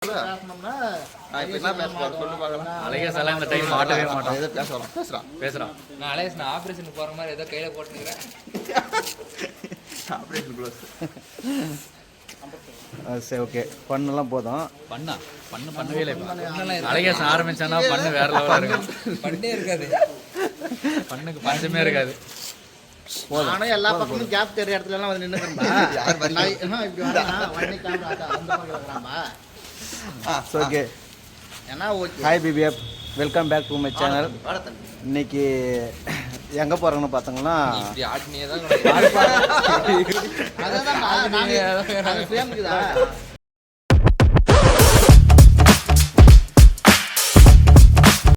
Operation போற மாதிரி ஏதோ கையில போட்டுக்கிறேன். சரி, ஓகே. பண்ணெல்லாம் போதும். பண்ணவே இல்லை. அழகேசன் ஆரம்பிச்சானா பண்ணு வேற லெவலா இருக்கும். பண்ணே இருக்காது, பண்ணுக்கு பஞ்சமே இருக்காது. நானும் எல்லா பக்கமும் கேப் தெரிய இடத்துல எல்லாம் வந்து okay. Hi PPF, welcome back to my channel. இன்னைக்கு எங்கே போகிறோங்கன்னு பார்த்தோங்கன்னா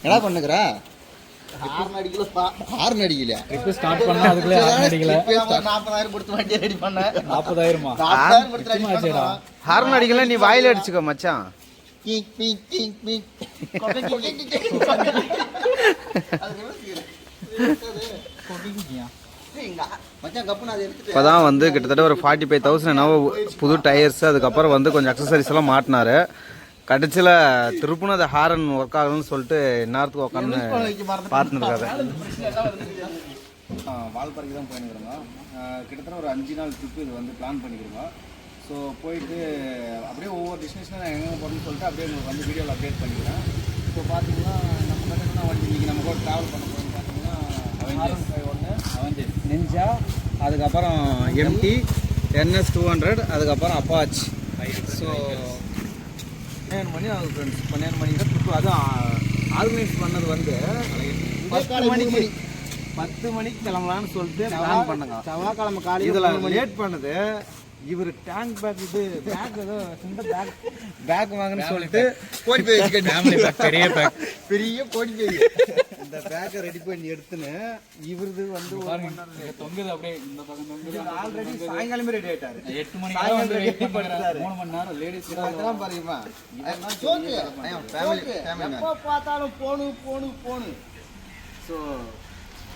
என்ன பண்ணுகிற? ஹார்ன் அடிக்கலையா? ஸ்டார்ட் பண்ண அதுக்குள்ளே ஹார்ன் அடிக்கல. 40,000 கொடுத்து வண்டி ரெடி பண்ண. 40,000மா? ஹார்ன் அடிக்கல, நீ வாயில அடிச்சுக்கோ மச்சான். இப்போதான் வந்து கிட்டத்தட்ட ஒரு 45,000 என்னவோ புது டயர்ஸ், அதுக்கப்புறம் வந்து கொஞ்சம் அக்சசரிஸ் எல்லாம் மாட்டினாரு. கடைசியில் திருப்புனது ஹாரன் ஒர்க் ஆகணும்னு சொல்லிட்டு நேரத்துக்கு உட்காந்து பார்த்துருக்காரு. வால்பாறைக்கு தான் போயினுக்கிறோங்க. கிட்டத்தட்ட ஒரு 5 நாள் ட்ரிப்பு இது வந்து பிளான் பண்ணிக்கிறோங்க. ஸோ போயிட்டு அப்படியே ஒவ்வொரு டெஸ்டினேஷனாக எங்கே போகணும்னு சொல்லிட்டு அப்படியே உங்களுக்கு வந்து வீடியோவில் அப்டேட் பண்ணிக்கிறேன். ஸோ பார்த்தீங்கன்னா நம்ம கட்டணம் வண்டி இன்றைக்கி நம்ம கூட ட்ராவல் பண்ண போகிறோம்னு பார்த்தீங்கன்னா அவெஞ்சர் நெஞ்சா, அதுக்கப்புறம் MT NS 200, அதுக்கப்புறம் அப்பாச். ஸோ 12 மணி ஆகுது ஃப்ரெண்ட்ஸ். 12 மணிக்கு தான் ட்ரிப்பு. அதுவும் ஆர்கனைஸ் பண்ணது வந்து 10 மணிக்கு கிளம்பலான்னு சொல்லிட்டு பிளான் பண்ணுங்க. செவ்வாய்க்கிழமை காலையில் இதில் லேட் பண்ணுது. இவர் டேங்க் பேக் இது பேக் ஏதோ பேக் வாங்கன்னு சொல்லிட்டு கோடி போய் பெரிய கோடி போய் இந்த பேக்கை ரெடி பண்ணி எடுத்துன்னு இவருது வந்து தொங்குது அப்படியே. இந்த பக்கம் தொங்குது. ஆல்ரெடி சாயங்காலமே ரெடி ஆயிட்டாரு. 8 மணிக்கு ரெடி பண்ணிட்டாரு. 3 மணி நேரம் லேடிஸ் இதெல்லாம் பாருங்கம்மா. எப்போ பார்த்தாலும் போனு. ஸோ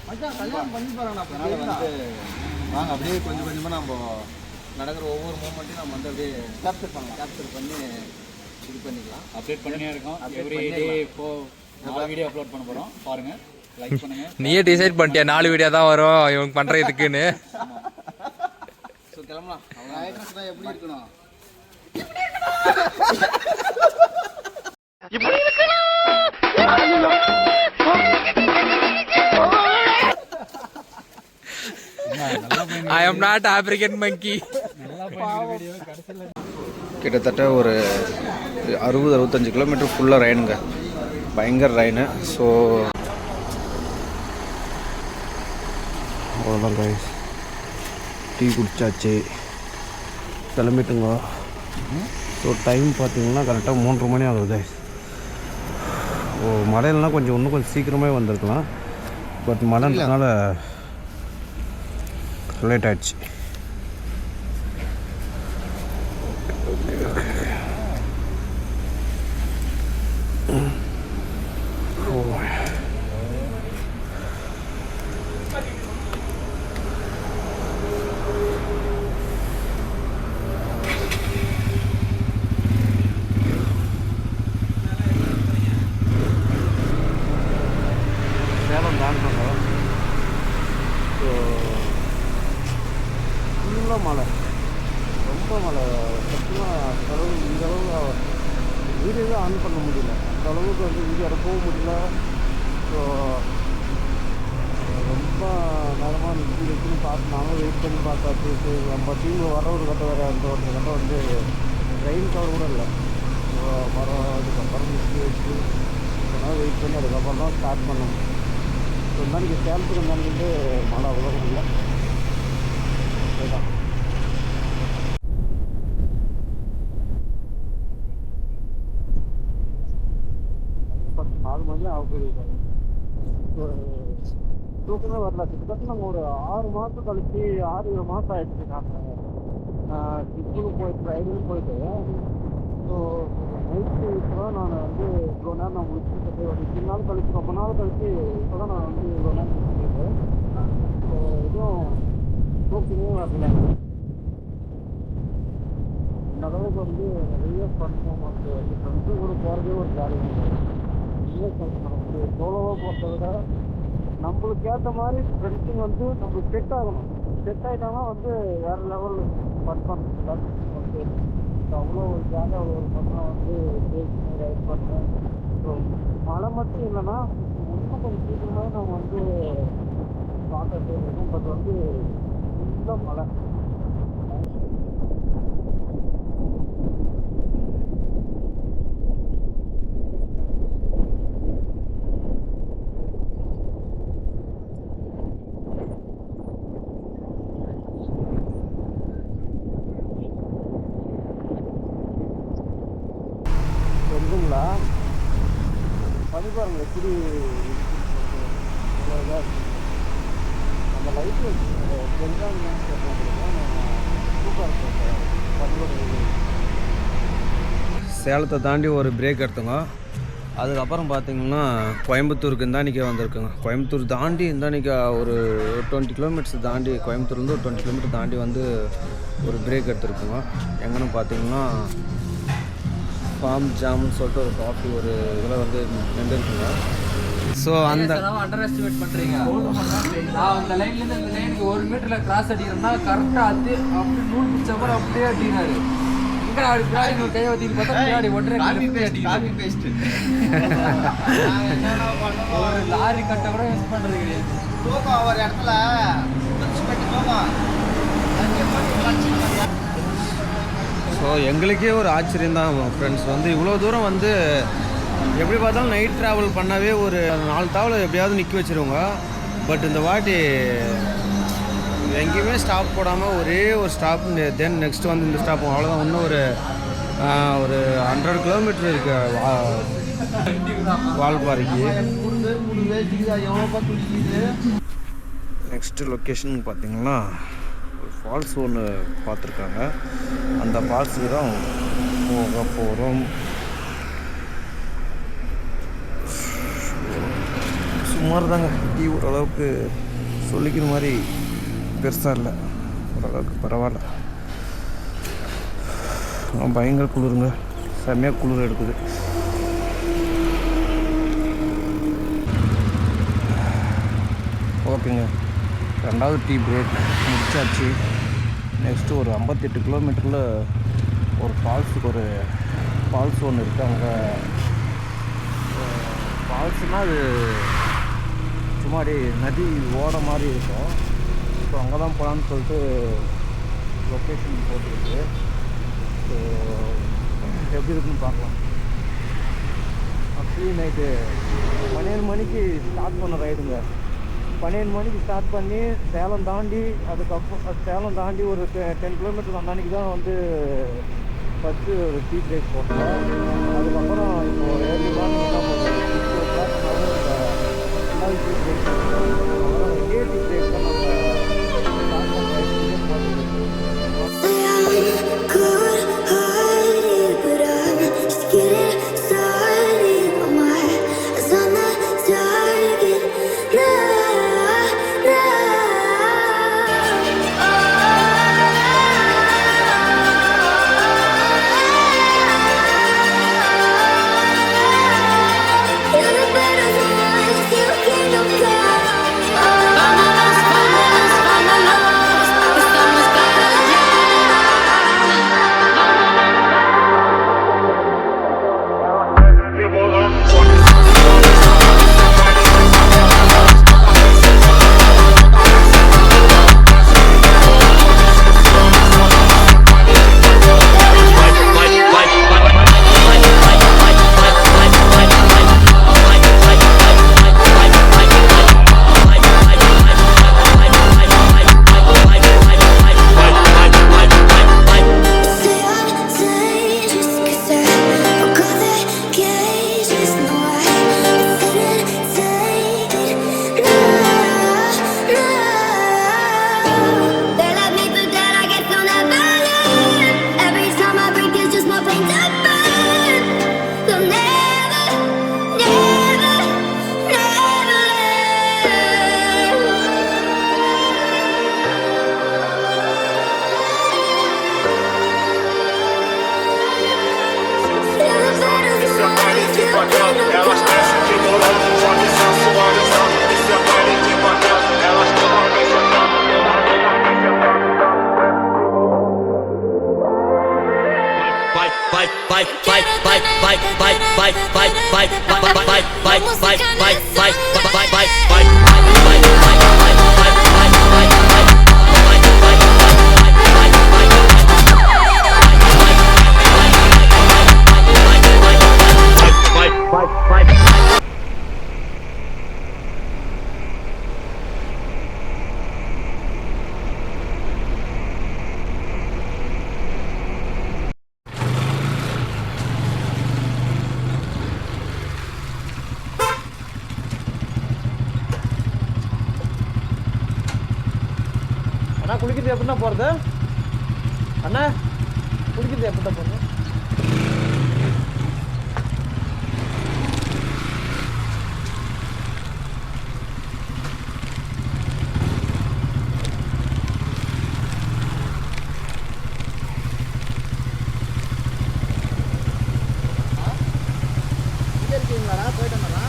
மச்சான் கல்யாணம் பண்ணி போறாங்க. அதனால வந்து வாங்க அப்படியே கொஞ்சம் கொஞ்சமாக நம்ம நடக்கிற ஒவ்வொரு மூமெண்ட்டையும் நம்ம வந்து அப்படியே கேப்சர் பண்ணி இது பண்ணிக்கலாம். அப்டேட் பண்ணியே இருக்கோம். எவ்ரி டே இப்போ 4 வீடியோ அப்லோட் பண்ண போகிறோம். பாருங்கள், லைக் பண்ணுங்கள். நீயே டிசைட் பண்ணிட்டியா 4 வீடியோ தான் வரும் இவங்க பண்ணுறதுக்குன்னு? ஸோ கிளம்பலாம். அவங்க ஐட்ரஸ் தான் எப்படி இருக்கணும்? I am not African monkey. கிட்டத்தட்ட ஒரு 60-65 கிலோமீட்டர் ஃபுல்லாக ரெயினுங்க, பயங்கர ரெயின். ஸோ அவ்வளோதான் கைஸ், டீ குடிச்சாச்சு, கிளம்பிட்டுங்க. ஸோ டைம் பார்த்தீங்கன்னா கரெக்டாக 3:30 மணி ஆகுது கைஸ். மழையிலலாம் இன்னும் கொஞ்சம் சீக்கிரமே வந்திருக்கலாம். பட் மழைன்றதுனால லேட் ஆயிடுச்சு. சேலம் தாண்டோம். ஸோ ஃபுல்லாக மழை, ரொம்ப மழை. சத்தியமாக அளவு இந்த அளவு வீடியோவே ஆன் பண்ண முடியல. அந்த அளவுக்கு வந்து வீடியோ எடுக்கவும் முடியல. ஸோ ரொம்ப நேரமாக நிற்குன்னு பார்த்து நாங்களும் வெயிட் பண்ணி பார்த்தாச்சு. சரி, நம்ம டீமில் வர ஒரு கட்டம் வேறு அந்த ஒரு கட்டம் வந்து ட்ரெயின் கவர் கூட இல்லை. ஸோ மரம் அதுக்கப்புறம் நிற்கி வச்சு அதனால் வெயிட் பண்ணி அதுக்கப்புறம் தான் ஸ்டார்ட் பண்ணணும். ஸோ இருந்தாலும் சேலத்துக்கு இருந்தாலும் மழை அவ்வளோ இல்லை. அதுதான் 4 மணி ஆகுது. தூக்கமே வரல. கிட்டத்தட்ட நம்ம ஒரு 6 மாதம் கழிச்சு 6-7 மாதம் ஆயிடுச்சு நாங்கள் ட்ரிப்புக்கு போயிட்டு ட்ரைவிங் போயிட்டு. ஸோ நைட்டு இப்போ தான் நான் வந்து இவ்வளோ நேரம் நான் முடிச்சுட்டு ஒரு 2 நாள் கழிச்சு, ரொம்ப நாள் கழிச்சு இப்போ தான் நான் வந்து இவ்வளோ நேரம் முடிச்சுட்டு. ஸோ எதுவும் தூக்கமே வரல. அந்த அளவுக்கு வந்து நிறைய பண்ணுவோம். வந்து ஃப்ரெண்ட்ஸு கூட போகிறதே ஒரு ஜாலி. நிறைய நமக்கு சோலோவாக போகிறத விட நம்மளுக்கு ஏற்ற மாதிரி ஃப்ரெண்ட்ஸுங்க வந்து நம்மளுக்கு செட் ஆகணும். செட் ஆகிட்டாங்கன்னா வந்து வேறு லெவல் பண்ணலாம் வந்து அவ்வளோ ஒரு ஜாலியாக அவ்வளோ ஒரு பண்ணலாம் வந்து பேசி ரைட் பண்ணேன். ஸோ மழை மட்டும் இல்லைன்னா இன்னும் கொஞ்சம் சீக்கிரமாக நம்ம வந்து பார்க்கறது இருக்கும். பட் வந்து ஃபுல்லாக மழை. வந்துங்களா பண்ணி பாருங்க எப்படி இதாக இருக்கு. அந்த லைட்டு சூப்பராக இருக்கும். சேலத்தை தாண்டி ஒரு பிரேக் எடுத்தோங்க. அதுக்கப்புறம் பார்த்திங்கன்னா கோயம்புத்தூருக்கு இந்தானிக்கே வந்திருக்குங்க. கோயம்புத்தூர் தாண்டி இந்தானிக்கா ஒரு 20 கிலோமீட்டர்ஸ் தாண்டி, கோயம்புத்தூர்லேருந்து ஒரு 20 கிலோமீட்டர் தாண்டி வந்து ஒரு பிரேக் எடுத்துருக்குங்க. எங்கன்னு பார்த்தீங்கன்னா ஃபார்ம் ஜாம்னு சொல்லிட்டு ஒரு காஃபி ஒரு இதில் வந்து நின்றுருக்குங்க. ஸோ அந்த அண்டர் எஸ்டிமேட் பண்ணுறீங்க. நான் அந்த லைன்லேருந்து இந்த லைனுக்கு 1 மீட்டரில் கிராஸ் அடிக்கிறேன்னா கரெக்டாக அது அப்படி நூல் பிடிச்ச மாதிரி அப்படியே அடிக்கிறாரு. கையை வச்சு பார்த்தா பின்னாடி ஒன்றரை ஒரு லாரி கட்ட கூட யூஸ் பண்ணுறது கிடையாது. ஒரு இடத்துல ஸோ எங்களுக்கே ஒரு ஆச்சரியம் தான் ஃப்ரெண்ட்ஸ். வந்து இவ்வளோ தூரம் வந்து எப்படி பார்த்தாலும் நைட் ட்ராவல் பண்ணாவே ஒரு 4 தாவலை எப்படியாவது நிற்க வச்சுருவோங்க. பட் இந்த வாட்டி எங்கேயுமே ஸ்டாப் போடாமல் ஒரே ஒரு ஸ்டாப், தென் நெக்ஸ்ட் வந்து இந்த ஸ்டாப், அவ்வளோதான். இன்னும் ஒரு 100 கிலோமீட்டர் இருக்கு வால்பாறைக்கு. நெக்ஸ்ட்டு லொக்கேஷன் பார்த்திங்கன்னா ஒரு ஃபால்ஸ் ஒன்று பார்த்துருக்காங்க. அந்த ஃபால்ஸுக்கு தான் போக போகிறோம். சுமார் தாங்க, ஓரளவுக்கு சொல்லிக்கிற மாதிரி பெருசாக இல்லை, ஓரளவுக்கு பரவாயில்ல. பயங்கர குளிருங்க, செம்மையாக குளிர் எடுக்குது. ஓகேங்க, 2வது டீ பிரேக் முடிச்சாச்சு. நெக்ஸ்ட்டு ஒரு 58 கிலோமீட்டரில் ஒரு ஃபால்ஸுக்கு ஒரு ஃபால்ஸ் ஒன்று இருக்குது. அங்கே ஃபால்ஸுனால் அது சும்மாடி நதி ஓட மாதிரி இருக்கும். ஸோ அங்கே தான் போகலான்னு சொல்லிட்டு லொக்கேஷன் போட்டுருக்கு. ஸோ எப்படி இருக்குன்னு பார்க்கலாம். அப்படியே நைட்டு 12 மணிக்கு ஸ்டார்ட் பண்ண ரைடுங்க. 12 மணிக்கு ஸ்டார்ட் பண்ணி சேலம் தாண்டி, அதுக்கப்புறம் சேலம் தாண்டி ஒரு 10 கிலோமீட்டர் அன்னைக்கு தான் வந்து ஃபஸ்ட்டு ஒரு டீ பிரேக் போட்டோம். அதுக்கப்புறம் இப்போது ஏர்லி மார்னிங் என்ன பண்ணுறோம், 6 o'clock டீ பிரேக், டே டீ பிரேக் தான் நம்ம ஸ்டார்ட் பண்ணுறோம். அண்ணா குளிக்கிறது எப்படின்னா போகிறது? அண்ணா குளிக்கிறது எப்படின்னா போகிறது? இருக்கீங்களா? போயிட்டு வந்தா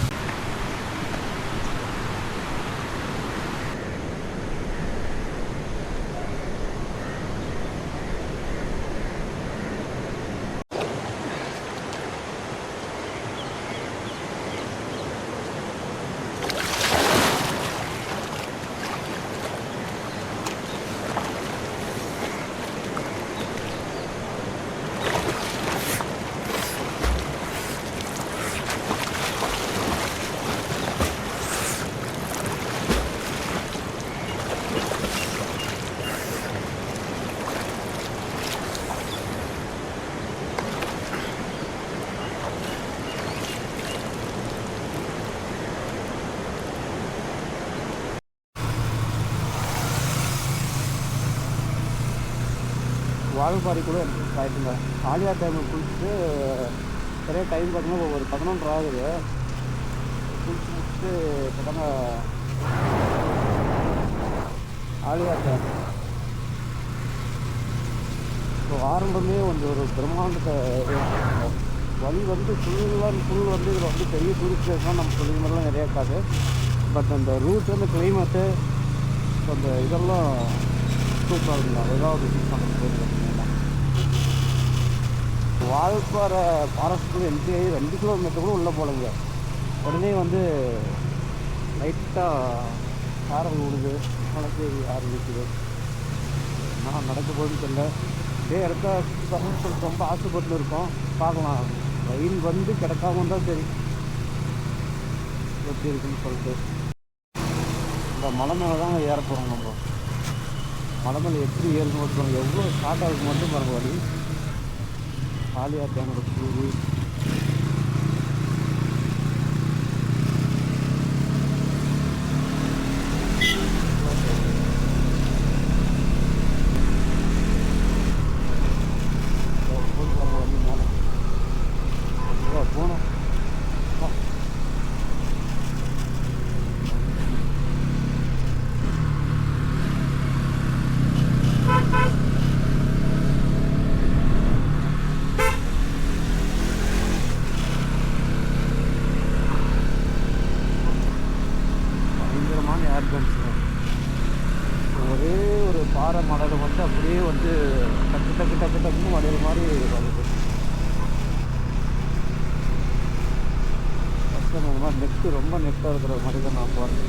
வால்பாடி கூட ஆயிட்டுங்க. ஆலியார் டேமில் குளிச்சுட்டு சரியாக டைம் பார்த்தீங்கன்னா ஒரு 11 ஆகுது. குளிச்சு முடிச்சுட்டு பார்த்தாங்க ஆலியார் டேம். ஸோ ஆரம்பமே ஒரு பிரம்மாண்டத்தை வழி ஃபுல் வந்து இதில் வந்து பெரிய டூரிஸ்ட் பிளேஸ்லாம் நம்ம சொல்லிங்க மாதிரிலாம் நிறையா இருக்காது. பட் அந்த ரூட் அந்த கிளைமேட்டு அந்த இதெல்லாம் சூப்பராக இருக்குங்க. அதெல்லாம் விசிட் பண்ண போயிருக்கேன். வால்பாறை ஃபாரஸ்ட்டுக்குள்ள என்ட்ரி ஆகி 2 கிலோமீட்டர் கூட உள்ளே போகலைங்க. உடனே வந்து லைட்டாக சாரல் விடுது, மழை பெய்ய ஆரம்பிக்குது. நான் நடக்க போகுதுன்னு தெரியல. இதே இடத்த சொல்லிட்டு ரொம்ப ஆசைப்பட்டு இருக்கோம். பார்க்கலாம், வெயில் வந்து கிடக்காம தான் சரி எப்படி இருக்குன்னு சொல்லிட்டு. இந்த மலை மேலே தான் ஏற போகிறோம். நம்ம மலை மேலே எப்படி ஏறணும் ஓட்டுறோம், எவ்வளோ ஸ்டார்ட் ஆகுது மட்டும் பாருங்க வழி. ஆலியார் டேமோட பூரி போனோம். ஒரே ஒரு பாறை மலையில் வந்து அப்படியே வந்து டக்குன்னு மலையில் மாதிரி வருது. ஃபஸ்ட்டு அந்த மாதிரி நெட்டு ரொம்ப நெட்டாக இருக்கிற மாதிரி தான் நான் போகிறேன்.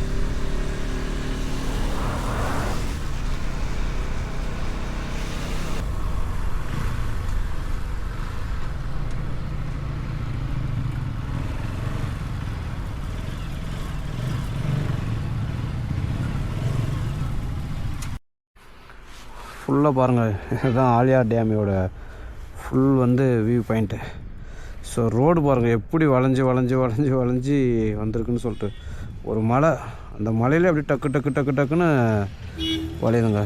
ஃபுல்லாக பாருங்கள், இதுதான் ஆலியார் டேமியோட ஃபுல் வந்து வியூ பாயிண்ட்டு. ஸோ ரோடு பாருங்கள் எப்படி வளைஞ்சி வந்திருக்குன்னு சொல்லிட்டு. ஒரு மலை, அந்த மலையிலே அப்படி டக்குன்னு வளையுதுங்க.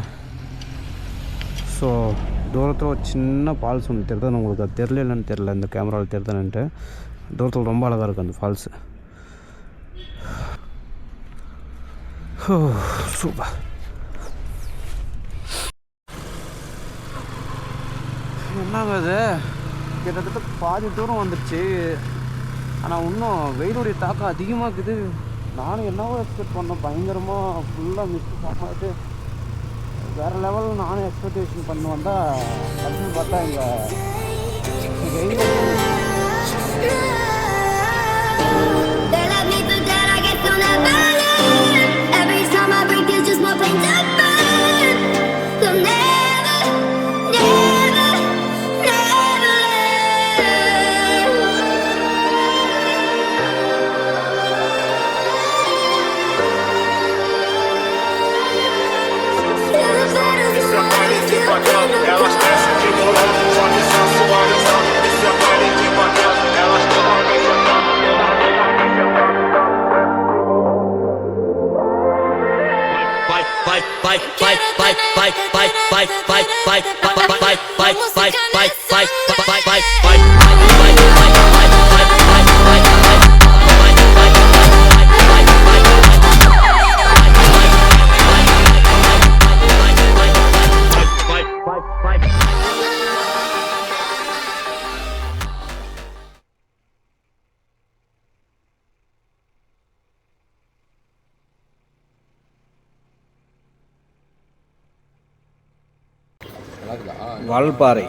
ஸோ தூரத்தில் ஒரு சின்ன ஃபால்ஸ் ஒன்று தெரியுது. உங்களுக்கு அது தெரியலன்னு தெரில, இந்த கேமராவில் தெரியுதுன்னுட்டு. தூரத்தில் ரொம்ப அழகாக இருக்குது அந்த ஃபால்ஸு. சூப்பர். என்னங்க இது, கிட்டத்தட்ட பாதி தூரம் வந்துடுச்சு. ஆனால் இன்னும் வெயிலுடைய தாக்கம் அதிகமாக இருக்குது. நானும் என்னவோ எக்ஸ்பெக்ட் பண்ணேன், பயங்கரமாக ஃபுல்லாக மிஸ்ட் பார்த்து வேறு லெவலில் நானும் எக்ஸ்பெக்டேஷன் பண்ணி வந்தால் அப்படின்னு பார்த்தா இங்கே வெயில் வால்பாறை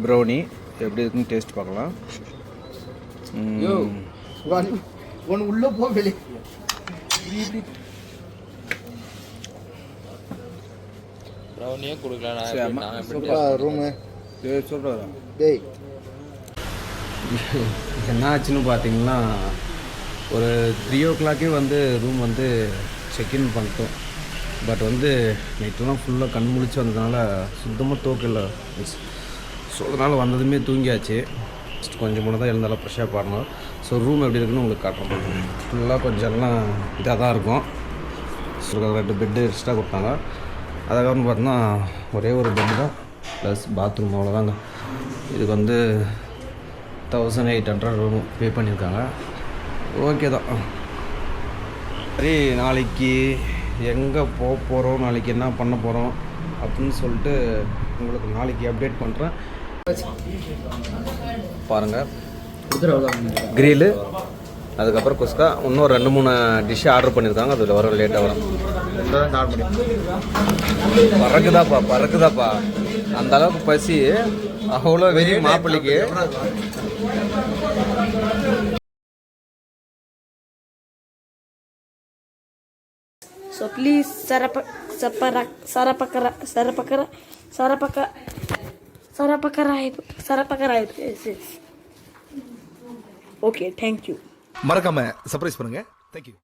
ப்ரௌனி எப்படி இருக்குன்னு டேஸ்ட் பார்க்கலாம். ஒன்று உள்ளே போ வெளியே. ப்ரௌனியே கொடுக்கலாம். ரூமு சொல்கிறேன். டேய் என்ன ஆச்சுன்னு பார்த்தீங்கன்னா ஒரு 3 o'clock வந்து ரூம் வந்து செக்இன் பண்ணிட்டோம். பட் வந்து நைட்டெல்லாம் ஃபுல்லாக கண் முழிச்சு வந்ததுனால சுத்தமாக தூக்கல. ஸோ அதனால் வந்ததுமே தூங்கியாச்சு. கொஞ்சம் கூட தான் இருந்தாலும் ஃப்ரெஷ்ஷாக பாடணும். ஸோ ரூம் எப்படி இருக்குன்னு உங்களுக்கு காட்டுறோம். ஃபுல்லாக கொஞ்சம் எல்லாம் இதாக தான் இருக்கும். ஸோ 2 பெட்டு எக்ஸ்ட்ரா கொடுத்தாங்க. அதுக்கப்புறம் பார்த்தோன்னா ஒரே ஒரு பெட்டு தான் ப்ளஸ் பாத்ரூம் அவ்வளோதாங்க. இதுக்கு வந்து 1800 ரூம் பே பண்ணியிருக்காங்க. ஓகே தான். சரி, நாளைக்கு எங்கே போக போகிறோம், நாளைக்கு என்ன பண்ண போகிறோம் அப்படின்னு சொல்லிட்டு உங்களுக்கு நாளைக்கு அப்டேட் பண்ணுறேன். பாருங்கள், கிரில்லு, அதுக்கப்புறம் குஸ்கா, இன்னும் 2-3 டிஷ்ஷு ஆர்டர் பண்ணியிருக்காங்க. அதில் வர லேட்டாக வரும். பறக்குதாப்பா அந்த அளவுக்கு பசி. அவ்வளோ வெறி மாப்பிள்ளைக்கு. So please subscribe. Yes. Okay, thank you. மறக்காம சர்ப்ரைஸ் பண்ணுங்க. Thank you.